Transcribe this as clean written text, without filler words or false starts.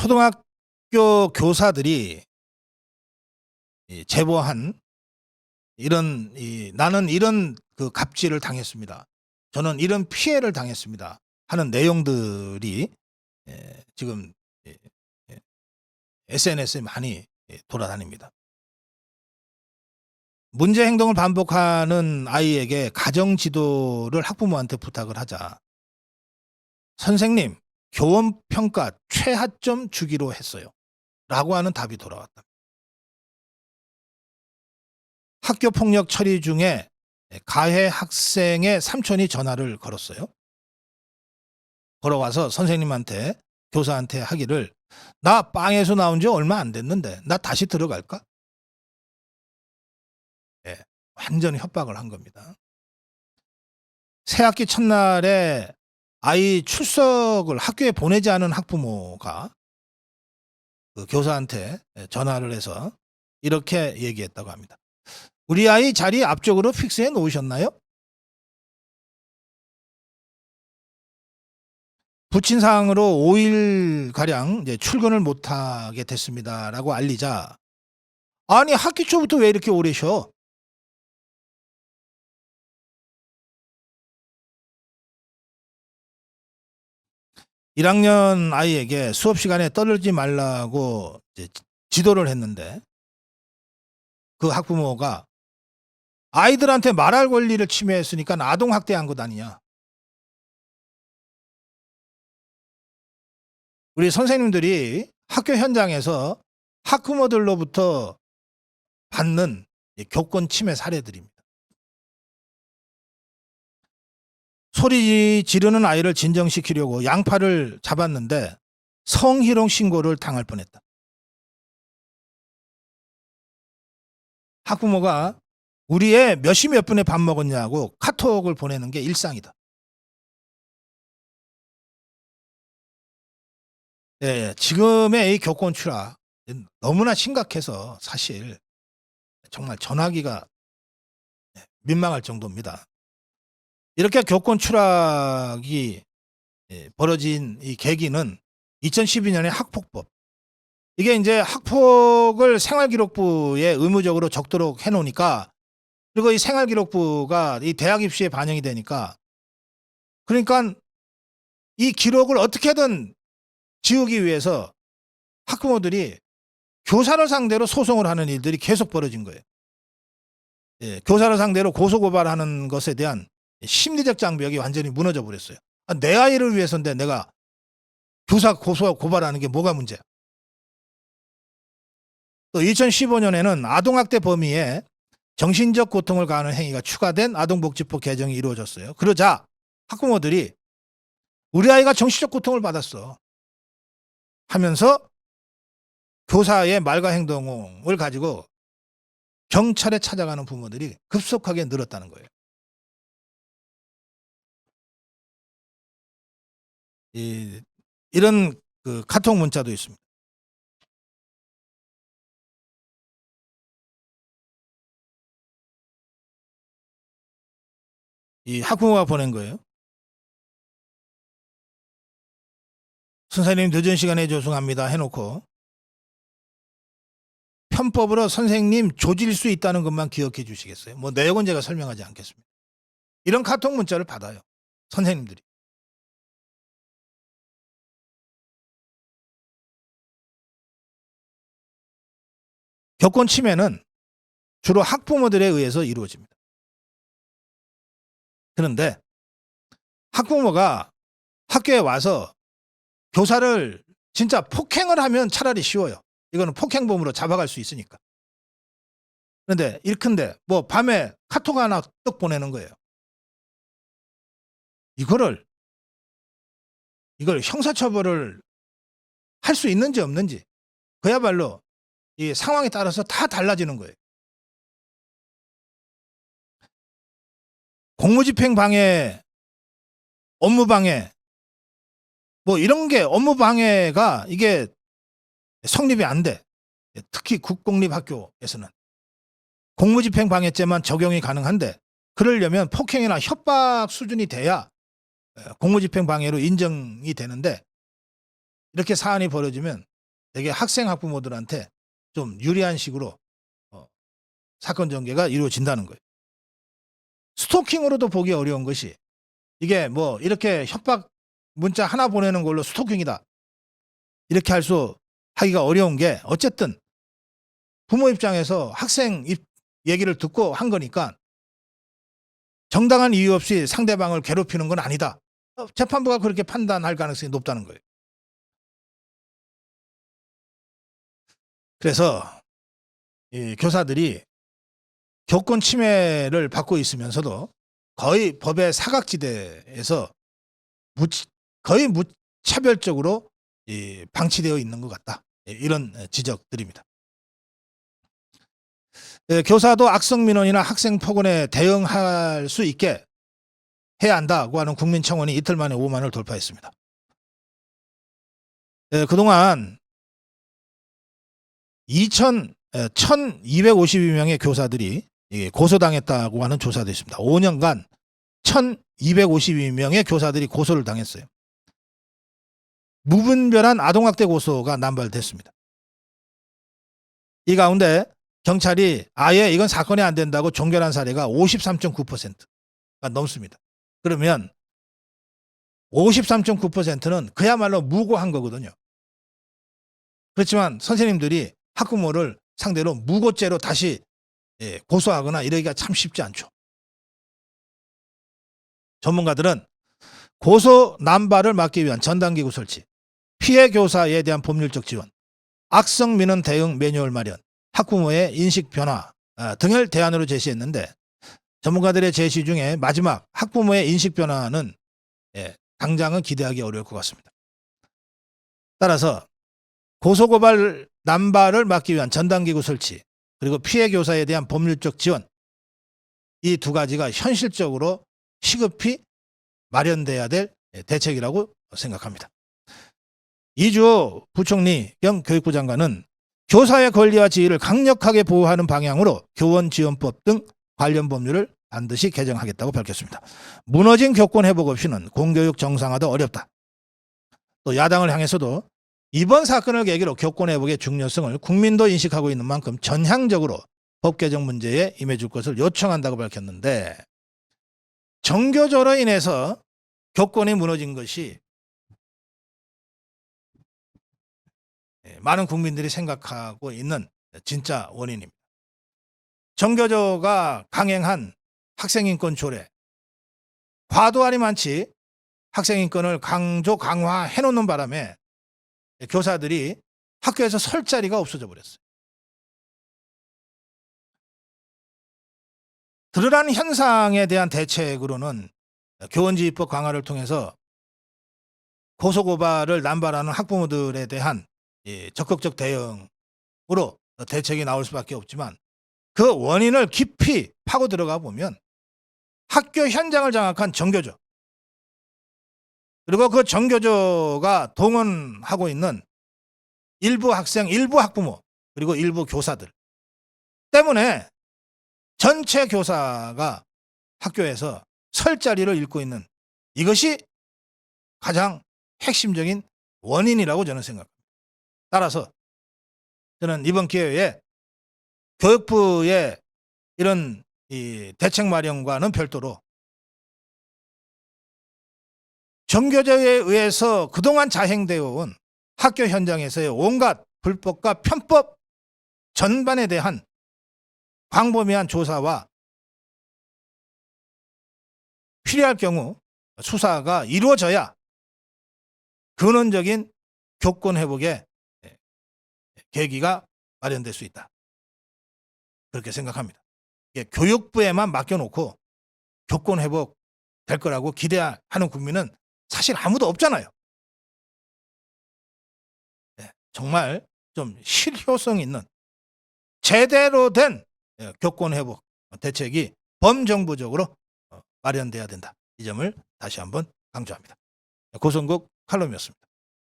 초등학교 교사들이 제보한 나는 이런 그 갑질을 당했습니다. 저는 이런 피해를 당했습니다. 하는 내용들이 지금 SNS에 많이 돌아다닙니다. 문제 행동을 반복하는 아이에게 가정 지도를 학부모한테 부탁을 하자 선생님 교원 평가 최하점 주기로 했어요. 라고 하는 답이 돌아왔다. 학교 폭력 처리 중에 가해 학생의 삼촌이 전화를 걸었어요. 걸어와서 선생님한테 교사한테 하기를 나 빵에서 나온 지 얼마 안 됐는데 나 다시 들어갈까? 완전히 협박을 한 겁니다. 새학기 첫날에 아이 출석을 학교에 보내지 않은 학부모가 그 교사한테 전화를 해서 이렇게 얘기했다고 합니다. 우리 아이 자리 앞쪽으로 픽스해 놓으셨나요? 부친 사항으로 5일가량 이제 출근을 못하게 됐습니다라고 알리자 아니 학기 초부터 왜 이렇게 오래 쉬어? (1학년) 아이에게 수업 시간에 떠들지 말라고 이제 지도를 했는데 그 학부모가 아이들한테 말할 권리를 침해했으니까 아동학대한 것 아니냐. 우리 선생님들이 학교 현장에서 학부모들로부터 받는 교권 침해 사례들입니다. 소리 지르는 아이를 진정시키려고 양팔을 잡았는데 성희롱 신고를 당할 뻔했다. 학부모가 우리 애 몇 시 몇 분에 밥 먹었냐고 카톡을 보내는 게 일상이다. 지금의 이 교권 추락 너무나 심각해서 사실 정말 전화기가 민망할 정도입니다. 이렇게 교권 추락이 벌어진 이 계기는 2012년의 학폭법. 이게 이제 학폭을 생활기록부에 의무적으로 적도록 해놓으니까 그리고 이 생활기록부가 이 대학 입시에 반영이 되니까 그러니까 이 기록을 어떻게든 지우기 위해서 학부모들이 교사를 상대로 소송을 하는 일들이 계속 벌어진 거예요. 교사를 상대로 고소고발하는 것에 대한 심리적 장벽이 완전히 무너져 버렸어요. 내 아이를 위해서인데 내가 교사 고발하는 게 뭐가 문제야. 또 2015년에는 아동학대 범위에 정신적 고통을 가하는 행위가 추가된 아동복지법 개정이 이루어졌어요. 그러자 학부모들이 우리 아이가 정신적 고통을 받았어 하면서 교사의 말과 행동을 가지고 경찰에 찾아가는 부모들이 급속하게 늘었다는 거예요. 이런 그 카톡 문자도 있습니다. 이 학부모가 보낸 거예요. 선생님 늦은 시간에 죄송합니다 해놓고 편법으로 선생님 조질 수 있다는 것만 기억해 주시겠어요? 뭐 내용은 제가 설명하지 않겠습니다. 이런 카톡 문자를 받아요. 선생님들이. 교권 침해는 주로 학부모들에 의해서 이루어집니다. 그런데 학부모가 학교에 와서 교사를 진짜 폭행을 하면 차라리 쉬워요. 이거는 폭행범으로 잡아갈 수 있으니까. 그런데 일큰데 뭐 밤에 카톡 하나 떡 보내는 거예요. 이걸 형사처벌을 할 수 있는지 없는지 그야말로 이 상황에 따라서 다 달라지는 거예요. 공무집행 방해, 업무 방해 뭐 이런 게 업무 방해가 이게 성립이 안 돼. 특히 국공립학교에서는 공무집행 방해죄만 적용이 가능한데 그러려면 폭행이나 협박 수준이 돼야 공무집행 방해로 인정이 되는데 이렇게 사안이 벌어지면 되게 학생 학부모들한테 좀 유리한 식으로 사건 전개가 이루어진다는 거예요. 스토킹으로도 보기 어려운 것이 이게 뭐 이렇게 협박 문자 하나 보내는 걸로 스토킹이다 이렇게 하기가 어려운 게 어쨌든 부모 입장에서 학생 얘기를 듣고 한 거니까 정당한 이유 없이 상대방을 괴롭히는 건 아니다. 재판부가 그렇게 판단할 가능성이 높다는 거예요. 그래서 이 교사들이 교권 침해를 받고 있으면서도 거의 법의 사각지대에서 거의 무차별적으로 방치되어 있는 것 같다. 이런 지적들입니다. 교사도 악성 민원이나 학생 폭언에 대응할 수 있게 해야 한다고 하는 국민청원이 이틀 만에 5만을 돌파했습니다. 그동안 1252명의 교사들이 고소당했다고 하는 조사도 있습니다. 5년간 1252명의 교사들이 고소를 당했어요. 무분별한 아동학대 고소가 남발됐습니다. 이 가운데 경찰이 아예 이건 사건이 안 된다고 종결한 사례가 53.9%가 넘습니다. 그러면 53.9%는 그야말로 무고한 거거든요. 그렇지만 선생님들이 학부모를 상대로 무고죄로 다시 고소하거나 이러기가 참 쉽지 않죠. 전문가들은 고소 남발을 막기 위한 전담기구 설치, 피해 교사에 대한 법률적 지원, 악성 민원 대응 매뉴얼 마련, 학부모의 인식 변화 등을 대안으로 제시했는데 전문가들의 제시 중에 마지막 학부모의 인식 변화는 당장은 기대하기 어려울 것 같습니다. 따라서 고소고발 남발을 막기 위한 전담기구 설치 그리고 피해 교사에 대한 법률적 지원 이 두 가지가 현실적으로 시급히 마련돼야 될 대책이라고 생각합니다. 이주호 부총리 겸 교육부 장관은 교사의 권리와 지위를 강력하게 보호하는 방향으로 교원지원법 등 관련 법률을 반드시 개정하겠다고 밝혔습니다. 무너진 교권 회복 없이는 공교육 정상화도 어렵다. 또 야당을 향해서도 이번 사건을 계기로 교권 회복의 중요성을 국민도 인식하고 있는 만큼 전향적으로 법 개정 문제에 임해줄 것을 요청한다고 밝혔는데 정교조로 인해서 교권이 무너진 것이 많은 국민들이 생각하고 있는 진짜 원인입니다. 정교조가 강행한 학생인권 조례 과도하니 많지 학생인권을 강조 강화해 놓는 바람에 교사들이 학교에서 설 자리가 없어져 버렸어요. 드러난 현상에 대한 대책으로는 교원지휘법 강화를 통해서 고소고발을 남발하는 학부모들에 대한 적극적 대응으로 대책이 나올 수밖에 없지만 그 원인을 깊이 파고 들어가 보면 학교 현장을 장악한 정교조 그리고 그 정교조가 동원하고 있는 일부 학생, 일부 학부모 그리고 일부 교사들 때문에 전체 교사가 학교에서 설 자리를 잃고 있는 이것이 가장 핵심적인 원인이라고 저는 생각합니다. 따라서 저는 이번 기회에 교육부의 이런 대책 마련과는 별도로 정교조에 의해서 그동안 자행되어 온 학교 현장에서의 온갖 불법과 편법 전반에 대한 광범위한 조사와 필요할 경우 수사가 이루어져야 근원적인 교권 회복의 계기가 마련될 수 있다. 그렇게 생각합니다. 교육부에만 맡겨놓고 교권 회복 될 거라고 기대하는 국민은 사실 아무도 없잖아요. 정말 좀 실효성 있는 제대로 된 교권 회복 대책이 범정부적으로 마련돼야 된다. 이 점을 다시 한번 강조합니다. 고성국 칼럼이었습니다.